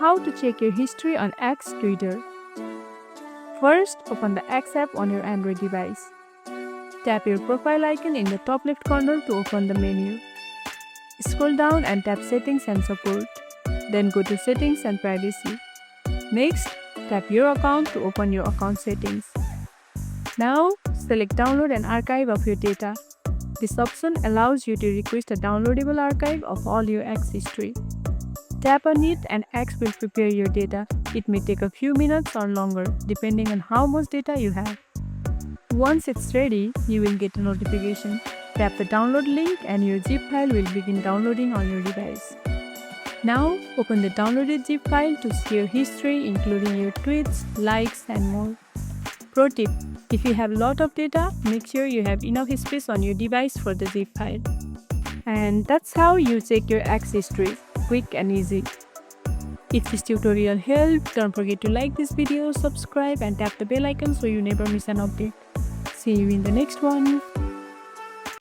How to check your history on X Twitter. First, open the X app on your Android device. Tap your profile icon in the top left corner to open the menu. Scroll down and tap Settings and Support. Then go to Settings and Privacy. Next, tap your account to open your account settings. Now, select Download an archive of your data. This option allows you to request a downloadable archive of all your X history. Tap on it and X will prepare your data. It may take a few minutes or longer depending on how much data you have. Once it's ready, you will get a notification. Tap the download link and your zip file will begin downloading on your device. Now, open the downloaded zip file to see your history including your tweets, likes and more. Pro tip: if you have a lot of data, make sure you have enough space on your device for the zip file. And that's how you check your X history, quick and easy. If this tutorial helped, don't forget to like this video, subscribe and tap the bell icon so you never miss an update. See you in the next one.